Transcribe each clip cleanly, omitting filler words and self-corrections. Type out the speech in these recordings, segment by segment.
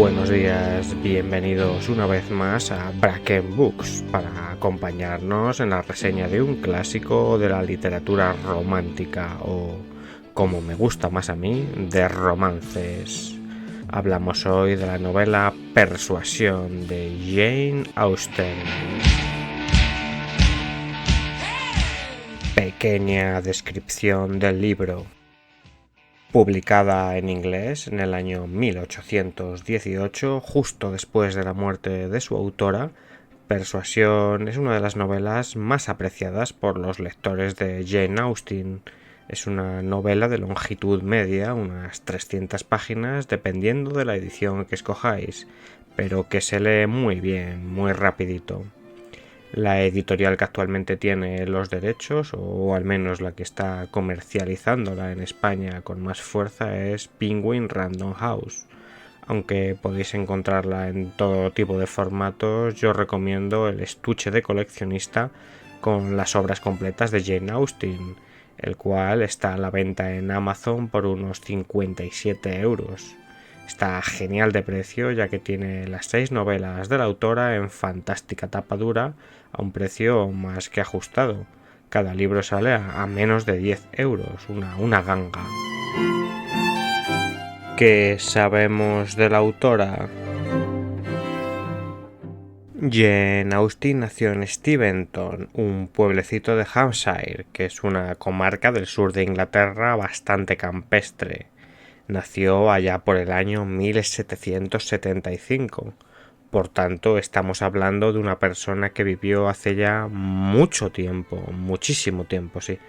Buenos días, bienvenidos una vez más a Bracken Books para acompañarnos en la reseña de un clásico de la literatura romántica o, como me gusta más a mí, de romances. Hablamos hoy de la novela Persuasión de Jane Austen. Pequeña descripción del libro. Publicada en inglés en el año 1818, justo después de la muerte de su autora, Persuasión es una de las novelas más apreciadas por los lectores de Jane Austen. Es una novela de longitud media, unas 300 páginas, dependiendo de la edición que escojáis, pero que se lee muy bien, muy rapidito. La editorial que actualmente tiene los derechos, o al menos la que está comercializándola en España con más fuerza, es Penguin Random House. Aunque podéis encontrarla en todo tipo de formatos, yo recomiendo el estuche de coleccionista con las obras completas de Jane Austen, el cual está a la venta en Amazon por unos 57 euros. Está genial de precio, ya que tiene las 6 novelas de la autora en fantástica tapa dura a un precio más que ajustado. Cada libro sale a menos de 10 euros, una ganga. ¿Qué sabemos de la autora? Jane Austen nació en Steventon, un pueblecito de Hampshire, que es una comarca del sur de Inglaterra bastante campestre. Nació allá por el año 1775. Por tanto, estamos hablando de una persona que vivió hace ya mucho tiempo, muchísimo tiempo, sí,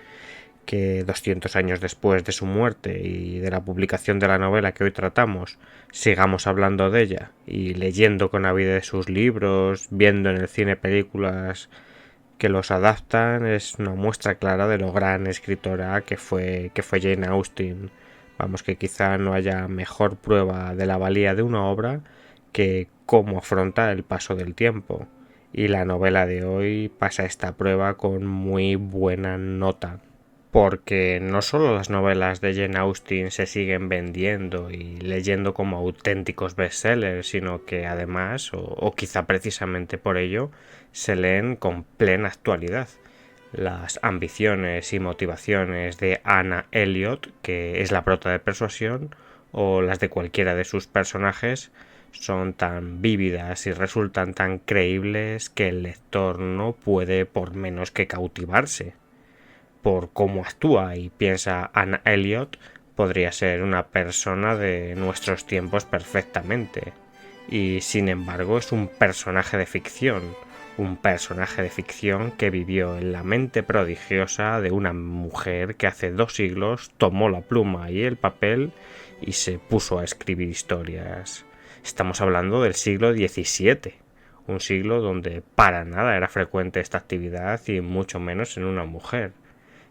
que 200 años después de su muerte y de la publicación de la novela que hoy tratamos, sigamos hablando de ella y leyendo con avidez sus libros, viendo en el cine películas que los adaptan, es una muestra clara de lo gran escritora que fue Jane Austen. Vamos, que quizá no haya mejor prueba de la valía de una obra que cómo afronta el paso del tiempo. Y la novela de hoy pasa esta prueba con muy buena nota. Porque no solo las novelas de Jane Austen se siguen vendiendo y leyendo como auténticos bestsellers, sino que además, o quizá precisamente por ello, se leen con plena actualidad. Las ambiciones y motivaciones de Anna Elliot, que es la prota de Persuasión, o las de cualquiera de sus personajes, son tan vívidas y resultan tan creíbles que el lector no puede por menos que cautivarse. Por cómo actúa y piensa Anna Elliot, podría ser una persona de nuestros tiempos perfectamente. Y sin embargo es un personaje de ficción que vivió en la mente prodigiosa de una mujer que hace 2 siglos tomó la pluma y el papel y se puso a escribir historias. Estamos hablando del siglo XVII, un siglo donde para nada era frecuente esta actividad y mucho menos en una mujer.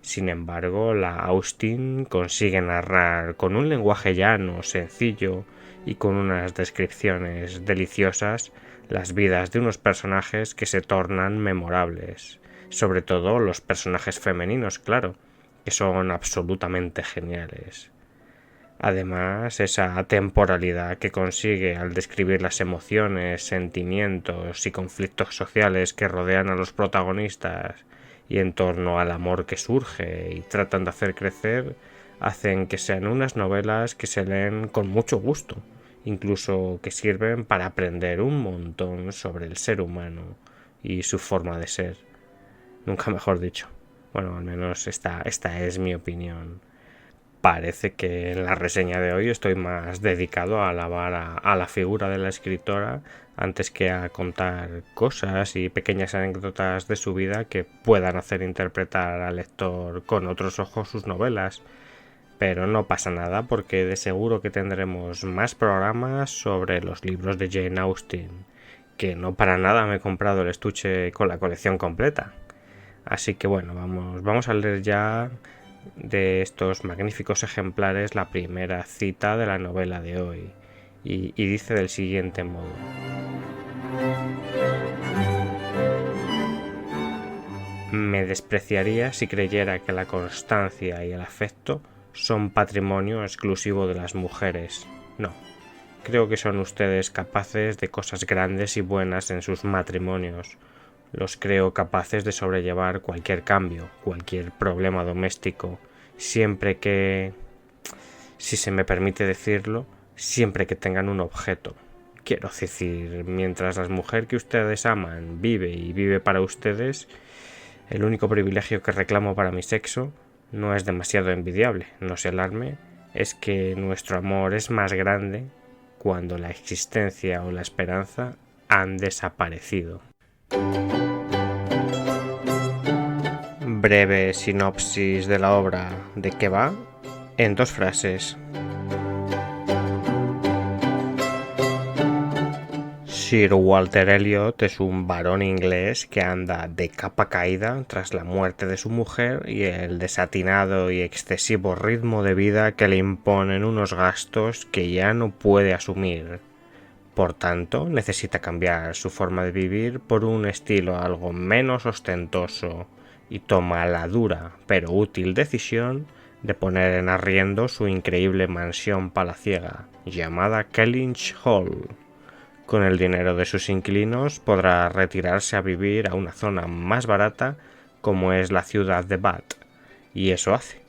Sin embargo, la Austen consigue narrar con un lenguaje llano, sencillo y con unas descripciones deliciosas las vidas de unos personajes que se tornan memorables, sobre todo los personajes femeninos, claro, que son absolutamente geniales. Además, esa atemporalidad que consigue al describir las emociones, sentimientos y conflictos sociales que rodean a los protagonistas y en torno al amor que surge y tratan de hacer crecer, hacen que sean unas novelas que se leen con mucho gusto, incluso que sirven para aprender un montón sobre el ser humano y su forma de ser. Nunca mejor dicho. Bueno, al menos esta es mi opinión. Parece que en la reseña de hoy estoy más dedicado a alabar a la figura de la escritora antes que a contar cosas y pequeñas anécdotas de su vida que puedan hacer interpretar al lector con otros ojos sus novelas. Pero no pasa nada, porque de seguro que tendremos más programas sobre los libros de Jane Austen, que no para nada me he comprado el estuche con la colección completa. Así que bueno, vamos a leer ya de estos magníficos ejemplares la primera cita de la novela de hoy, y dice del siguiente modo: me despreciaría si creyera que la constancia y el afecto son patrimonio exclusivo de las mujeres. No, Creo que son ustedes capaces de cosas grandes y buenas en sus matrimonios. Los creo capaces de sobrellevar cualquier cambio, cualquier problema doméstico, siempre que, si se me permite decirlo, siempre que tengan un objeto. Quiero decir, mientras la mujer que ustedes aman vive y vive para ustedes, el único privilegio que reclamo para mi sexo no es demasiado envidiable, no se alarme, es que nuestro amor es más grande cuando la existencia o la esperanza han desaparecido. Breve sinopsis de la obra. ¿De qué va? En 2 frases. Sir Walter Elliot es un varón inglés que anda de capa caída tras la muerte de su mujer y el desatinado y excesivo ritmo de vida que le imponen unos gastos que ya no puede asumir. Por tanto, necesita cambiar su forma de vivir por un estilo algo menos ostentoso y toma la dura pero útil decisión de poner en arriendo su increíble mansión palaciega llamada Kellynch Hall. Con el dinero de sus inquilinos podrá retirarse a vivir a una zona más barata como es la ciudad de Bath, y eso hace.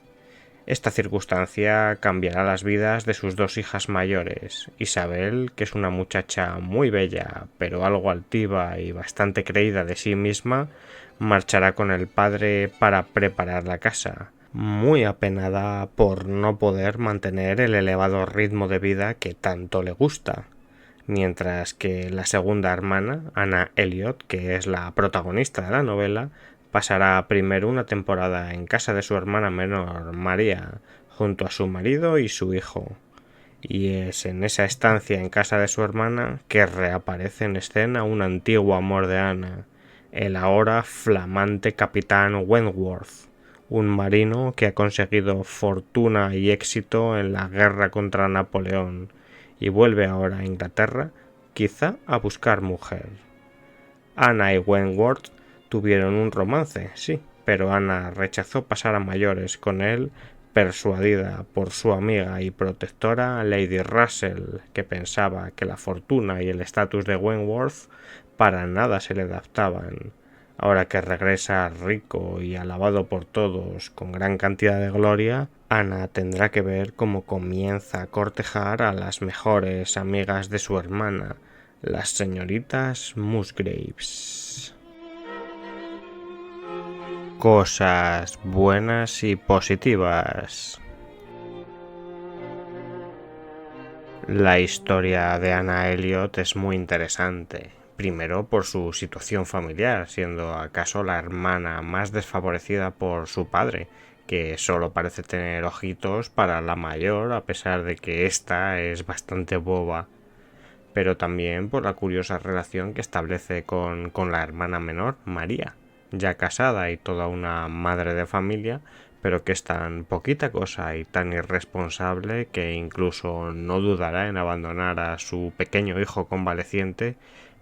Esta circunstancia cambiará las vidas de sus 2 hijas mayores. Isabel, que es una muchacha muy bella, pero algo altiva y bastante creída de sí misma, marchará con el padre para preparar la casa, muy apenada por no poder mantener el elevado ritmo de vida que tanto le gusta. Mientras que la segunda hermana, Anna Elliot, que es la protagonista de la novela, pasará primero una temporada en casa de su hermana menor, María, junto a su marido y su hijo. Y es en esa estancia en casa de su hermana que reaparece en escena un antiguo amor de Anna, el ahora flamante capitán Wentworth, un marino que ha conseguido fortuna y éxito en la guerra contra Napoleón, y vuelve ahora a Inglaterra, quizá a buscar mujer. Anna y Wentworth tuvieron un romance, sí, pero Anna rechazó pasar a mayores con él, persuadida por su amiga y protectora Lady Russell, que pensaba que la fortuna y el estatus de Wentworth para nada se le adaptaban. Ahora que regresa rico y alabado por todos con gran cantidad de gloria, Anna tendrá que ver cómo comienza a cortejar a las mejores amigas de su hermana, las señoritas Musgraves. Cosas buenas y positivas. La historia de Anna Elliot es muy interesante. Primero por su situación familiar, siendo acaso la hermana más desfavorecida por su padre, que solo parece tener ojitos para la mayor a pesar de que ésta es bastante boba. Pero también por la curiosa relación que establece con la hermana menor, María, ya casada y toda una madre de familia, pero que es tan poquita cosa y tan irresponsable que incluso no dudará en abandonar a su pequeño hijo convaleciente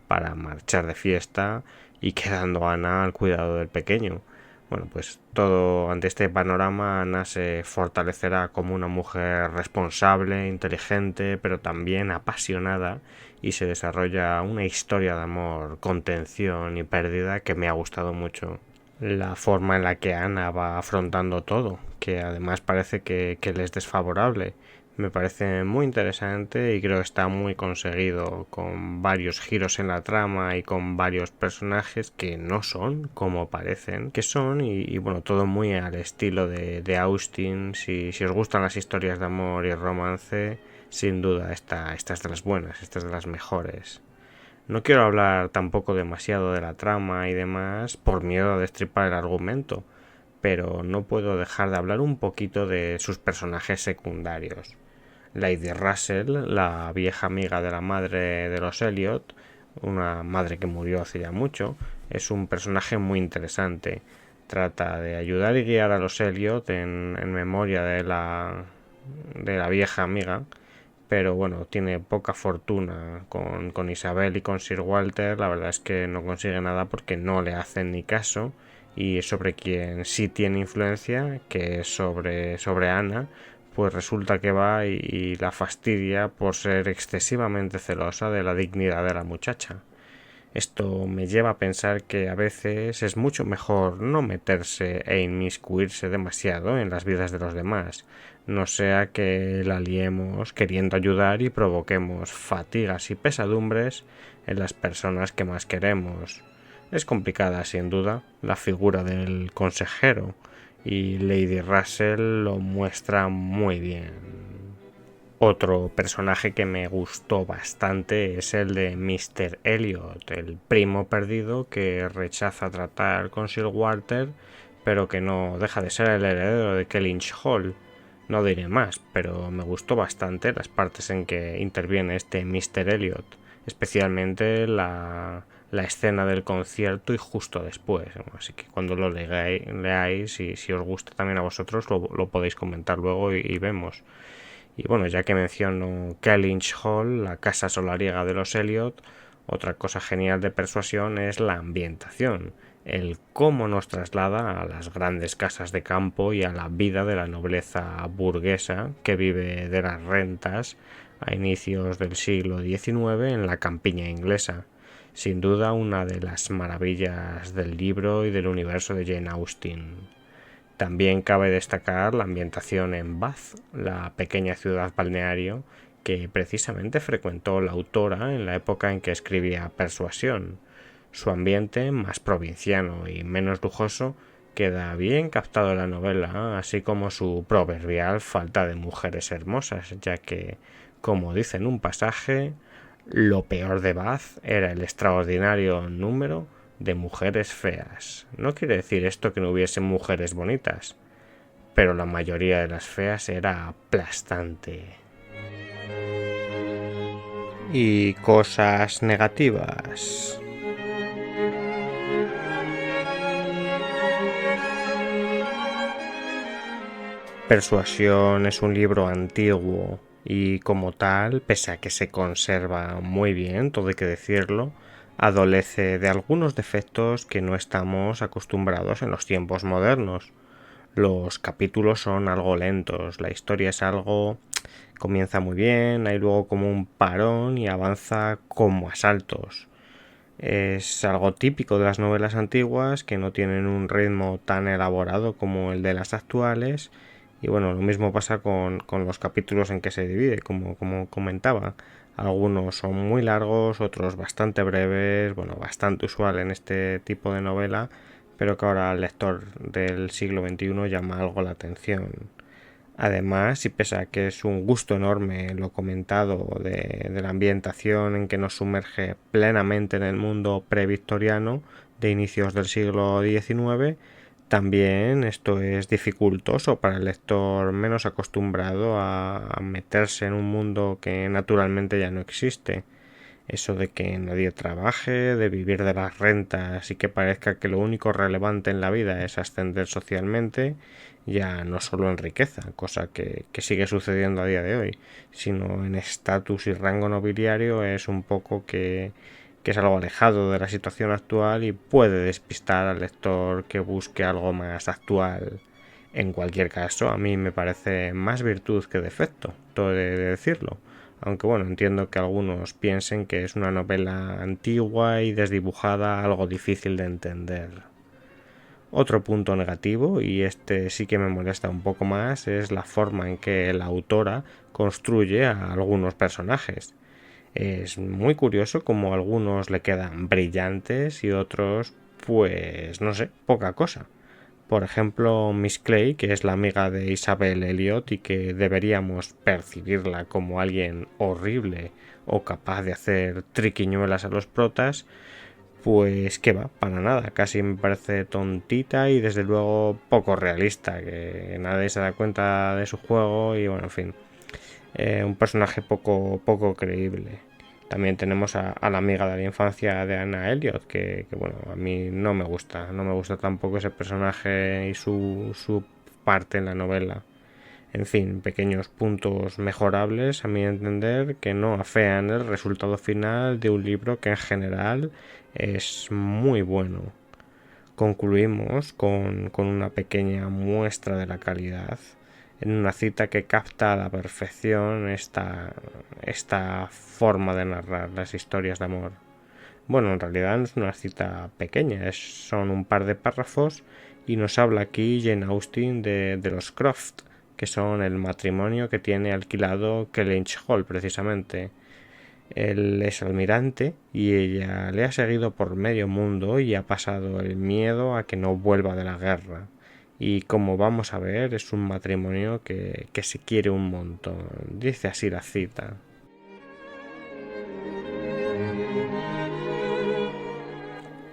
para marchar de fiesta y quedando a Ana al cuidado del pequeño. Bueno, pues todo ante este panorama Ana se fortalecerá como una mujer responsable, inteligente, pero también apasionada, y se desarrolla una historia de amor, contención y pérdida que me ha gustado mucho. La forma en la que Ana va afrontando todo, que además parece que le es desfavorable, me parece muy interesante y creo que está muy conseguido, con varios giros en la trama y con varios personajes que no son como parecen que son, y bueno, todo muy al estilo de Austen. Si os gustan las historias de amor y romance, sin duda esta es de las buenas, esta es de las mejores. No quiero hablar tampoco demasiado de la trama y demás por miedo a destripar el argumento, pero no puedo dejar de hablar un poquito de sus personajes secundarios. Lady Russell, la vieja amiga de la madre de los Elliot, una madre que murió hace ya mucho, es un personaje muy interesante. Trata de ayudar y guiar a los Elliot en memoria de la vieja amiga, pero bueno, tiene poca fortuna con Isabel y con Sir Walter. La verdad es que no consigue nada porque no le hacen ni caso, y sobre quien sí tiene influencia, que es sobre Anna, pues resulta que va y la fastidia por ser excesivamente celosa de la dignidad de la muchacha. Esto me lleva a pensar que a veces es mucho mejor no meterse e inmiscuirse demasiado en las vidas de los demás, no sea que la liemos queriendo ayudar y provoquemos fatigas y pesadumbres en las personas que más queremos. Es complicada, sin duda, la figura del consejero, y Lady Russell lo muestra muy bien. Otro personaje que me gustó bastante es el de Mr. Elliot, el primo perdido que rechaza tratar con Sir Walter, pero que no deja de ser el heredero de Kellynch Hall. No diré más, pero me gustó bastante las partes en que interviene este Mr. Elliot, especialmente la escena del concierto y justo después. Así que cuando lo leáis y si os gusta también a vosotros, lo podéis comentar luego y vemos. Y bueno, ya que menciono Kellynch Hall, la casa solariega de los Elliot, otra cosa genial de Persuasión es la ambientación, el cómo nos traslada a las grandes casas de campo y a la vida de la nobleza burguesa que vive de las rentas a inicios del siglo XIX en la campiña inglesa. Sin duda una de las maravillas del libro y del universo de Jane Austen. También cabe destacar la ambientación en Bath, la pequeña ciudad balneario que precisamente frecuentó la autora en la época en que escribía Persuasión. Su ambiente, más provinciano y menos lujoso, queda bien captado en la novela, así como su proverbial falta de mujeres hermosas, ya que, como dice en un pasaje, lo peor de Bath era el extraordinario número de mujeres feas. No quiere decir esto que no hubiesen mujeres bonitas, pero la mayoría de las feas era aplastante. Y cosas negativas. Persuasión es un libro antiguo y como tal, pese a que se conserva muy bien, todo hay que decirlo, adolece de algunos defectos que no estamos acostumbrados en los tiempos modernos. Los capítulos son algo lentos, la historia es algo... comienza muy bien, hay luego como un parón y avanza como a saltos. Es algo típico de las novelas antiguas que no tienen un ritmo tan elaborado como el de las actuales. Y bueno, lo mismo pasa con los capítulos en que se divide, como comentaba. Algunos son muy largos, otros bastante breves, bueno, bastante usual en este tipo de novela, pero que ahora al lector del siglo XXI llama algo la atención. Además, y pese a que es un gusto enorme lo comentado de la ambientación en que nos sumerge plenamente en el mundo previctoriano de inicios del siglo XIX, también esto es dificultoso para el lector menos acostumbrado a meterse en un mundo que naturalmente ya no existe. Eso de que nadie trabaje, de vivir de las rentas y que parezca que lo único relevante en la vida es ascender socialmente, ya no solo en riqueza, cosa que sigue sucediendo a día de hoy, sino en estatus y rango nobiliario, es un poco que es algo alejado de la situación actual y puede despistar al lector que busque algo más actual. En cualquier caso, a mí me parece más virtud que defecto, todo de decirlo. Aunque bueno, entiendo que algunos piensen que es una novela antigua y desdibujada, algo difícil de entender. Otro punto negativo, y este sí que me molesta un poco más, es la forma en que la autora construye a algunos personajes. Es muy curioso como algunos le quedan brillantes y otros, pues no sé, poca cosa. Por ejemplo, Miss Clay, que es la amiga de Isabel Elliot y que deberíamos percibirla como alguien horrible o capaz de hacer triquiñuelas a los protas, pues que va, para nada, casi me parece tontita y desde luego poco realista, que nadie se da cuenta de su juego y bueno, en fin, un personaje poco creíble. También tenemos a la amiga de la infancia de Anna Elliot, que bueno, a mí no me gusta tampoco ese personaje y su parte en la novela. En fin, pequeños puntos mejorables a mi entender que no afean el resultado final de un libro que en general es muy bueno. Concluimos con una pequeña muestra de la calidad. en una cita que capta a la perfección esta forma de narrar las historias de amor. Bueno, en realidad no es una cita pequeña, son un par de párrafos y nos habla aquí Jane Austen de los Croft, que son el matrimonio que tiene alquilado Kellynch Hall precisamente. Él es almirante y ella le ha seguido por medio mundo y ha pasado el miedo a que no vuelva de la guerra. Y como vamos a ver, es un matrimonio que se quiere un montón. Dice así la cita.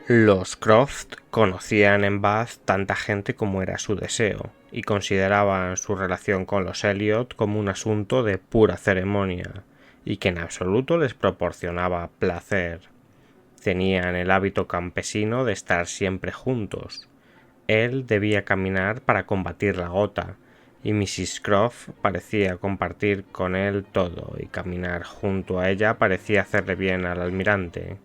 Los Croft conocían en Bath tanta gente como era su deseo, y consideraban su relación con los Elliot como un asunto de pura ceremonia, y que en absoluto les proporcionaba placer. Tenían el hábito campesino de estar siempre juntos. Él debía caminar para combatir la gota, y Mrs. Croft parecía compartir con él todo, y caminar junto a ella parecía hacerle bien al almirante.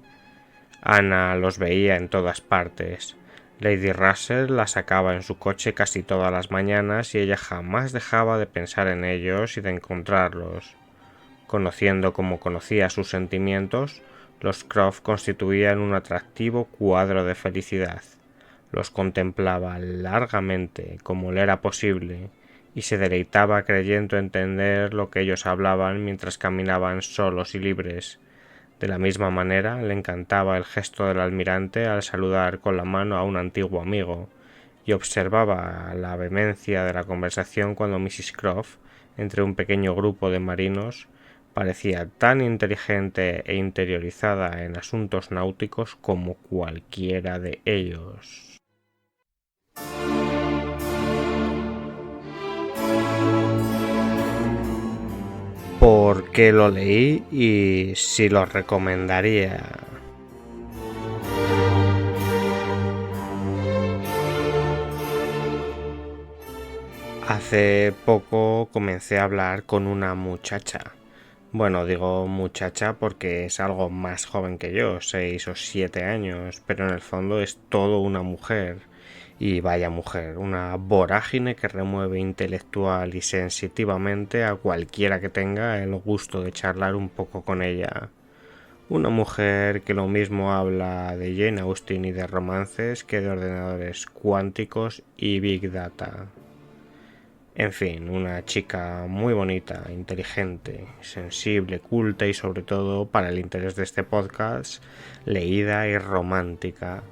Ana los veía en todas partes. Lady Russell la sacaba en su coche casi todas las mañanas y ella jamás dejaba de pensar en ellos y de encontrarlos. Conociendo como conocía sus sentimientos, los Croft constituían un atractivo cuadro de felicidad. Los contemplaba largamente, como le era posible, y se deleitaba creyendo entender lo que ellos hablaban mientras caminaban solos y libres. De la misma manera, le encantaba el gesto del almirante al saludar con la mano a un antiguo amigo, y observaba la vehemencia de la conversación cuando Mrs. Croft, entre un pequeño grupo de marinos, parecía tan inteligente e interiorizada en asuntos náuticos como cualquiera de ellos. ¿Por qué lo leí y si lo recomendaría? Hace poco comencé a hablar con una muchacha. Bueno, digo muchacha porque es algo más joven que yo, 6 o 7 años, pero en el fondo es todo una mujer. Y vaya mujer, una vorágine que remueve intelectual y sensitivamente a cualquiera que tenga el gusto de charlar un poco con ella. Una mujer que lo mismo habla de Jane Austen y de romances que de ordenadores cuánticos y Big Data. En fin, una chica muy bonita, inteligente, sensible, culta y sobre todo, para el interés de este podcast, leída y romántica.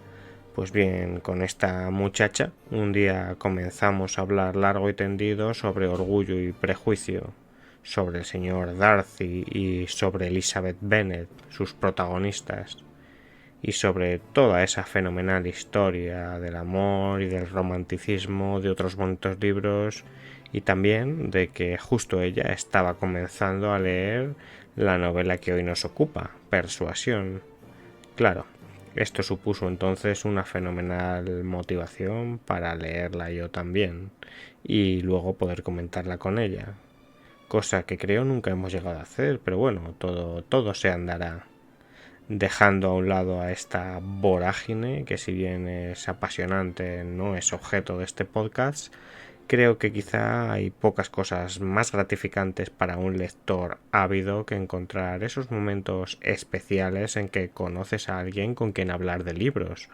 Pues bien, con esta muchacha un día comenzamos a hablar largo y tendido sobre Orgullo y Prejuicio, sobre el señor Darcy y sobre Elizabeth Bennet, sus protagonistas, y sobre toda esa fenomenal historia del amor y del romanticismo de otros bonitos libros, y también de que justo ella estaba comenzando a leer la novela que hoy nos ocupa, Persuasión. Claro, esto supuso entonces una fenomenal motivación para leerla yo también y luego poder comentarla con ella, cosa que creo nunca hemos llegado a hacer, pero bueno, todo se andará. Dejando a un lado a esta vorágine, que si bien es apasionante, no es objeto de este podcast, creo que quizá hay pocas cosas más gratificantes para un lector ávido que encontrar esos momentos especiales en que conoces a alguien con quien hablar de libros,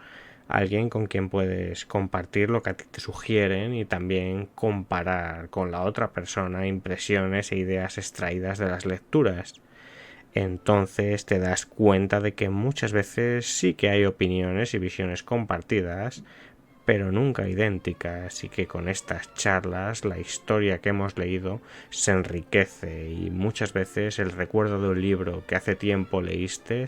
alguien con quien puedes compartir lo que a ti te sugieren y también comparar con la otra persona impresiones e ideas extraídas de las lecturas. Entonces te das cuenta de que muchas veces sí que hay opiniones y visiones compartidas, pero nunca idénticas, y que con estas charlas la historia que hemos leído se enriquece y muchas veces el recuerdo de un libro que hace tiempo leíste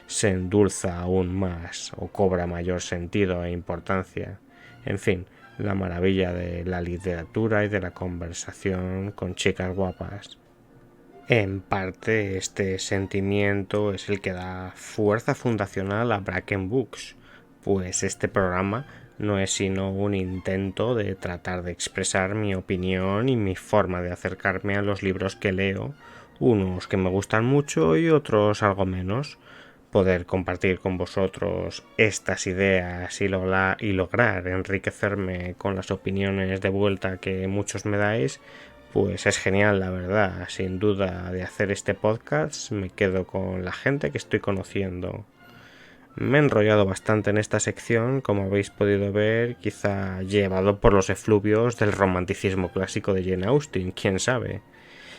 se endulza aún más o cobra mayor sentido e importancia. En fin, la maravilla de la literatura y de la conversación con chicas guapas. En parte este sentimiento es el que da fuerza fundacional a Bracken Books, pues este programa no es sino un intento de tratar de expresar mi opinión y mi forma de acercarme a los libros que leo, unos que me gustan mucho y otros algo menos. Poder compartir con vosotros estas ideas y lograr enriquecerme con las opiniones de vuelta que muchos me dais, Pues es genial, la verdad. Sin duda de hacer este podcast me quedo con la gente que estoy conociendo. Me he enrollado bastante en esta sección, como habéis podido ver, quizá llevado por los efluvios del romanticismo clásico de Jane Austen, quién sabe.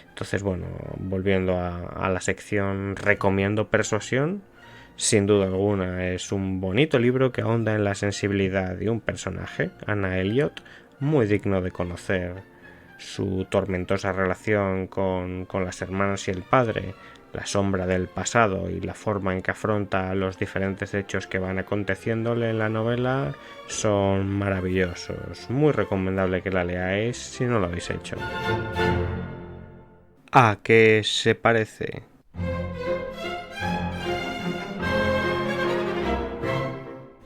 Entonces, bueno, volviendo a la sección recomiendo Persuasión. Sin duda alguna es un bonito libro que ahonda en la sensibilidad de un personaje, Anna Elliot, muy digno de conocer. Su tormentosa relación con las hermanas y el padre, la sombra del pasado y la forma en que afronta los diferentes hechos que van aconteciéndole en la novela son maravillosos. Muy recomendable que la leáis si no lo habéis hecho. ¿A qué se parece?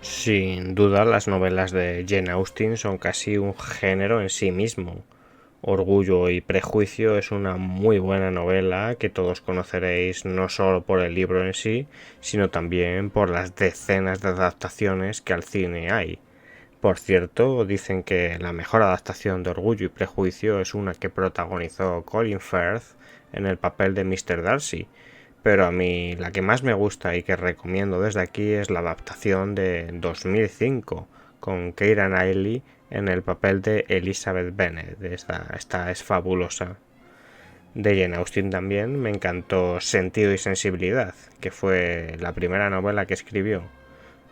Sin duda, las novelas de Jane Austen son casi un género en sí mismo. Orgullo y Prejuicio es una muy buena novela que todos conoceréis no solo por el libro en sí, sino también por las decenas de adaptaciones que al cine hay. Por cierto, dicen que la mejor adaptación de Orgullo y Prejuicio es una que protagonizó Colin Firth en el papel de Mr. Darcy, pero a mí la que más me gusta y que recomiendo desde aquí es la adaptación de 2005 con Keira Knightley en el papel de Elizabeth Bennet. Esta es fabulosa. De Jane Austen también me encantó Sentido y Sensibilidad, que fue la primera novela que escribió.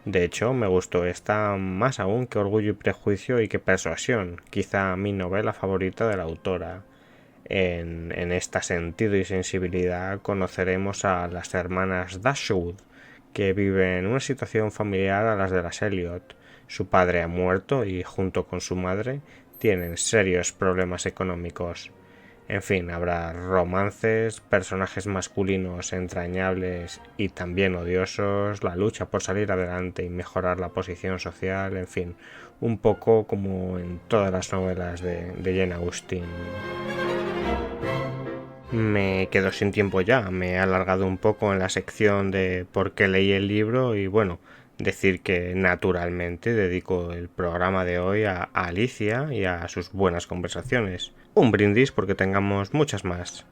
De hecho, me gustó esta más aún que Orgullo y Prejuicio y que Persuasión, quizá mi novela favorita de la autora. En esta Sentido y Sensibilidad conoceremos a las hermanas Dashwood, que viven una situación familiar a las de las Elliot. Su padre ha muerto y, junto con su madre, tienen serios problemas económicos. En fin, habrá romances, personajes masculinos entrañables y también odiosos, la lucha por salir adelante y mejorar la posición social, en fin, un poco como en todas las novelas de Jane Austen. Me quedo sin tiempo ya, me he alargado un poco en la sección de por qué leí el libro y bueno, decir que naturalmente dedico el programa de hoy a Alicia y a sus buenas conversaciones. Un brindis porque tengamos muchas más.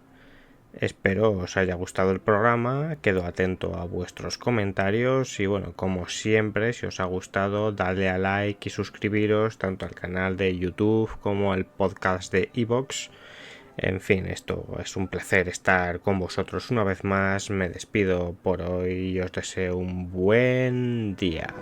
Espero os haya gustado el programa, quedo atento a vuestros comentarios y bueno, como siempre, si os ha gustado, dadle a like y suscribiros tanto al canal de YouTube como al podcast de iVoox. En fin, esto es un placer estar con vosotros una vez más. Me despido por hoy y os deseo un buen día.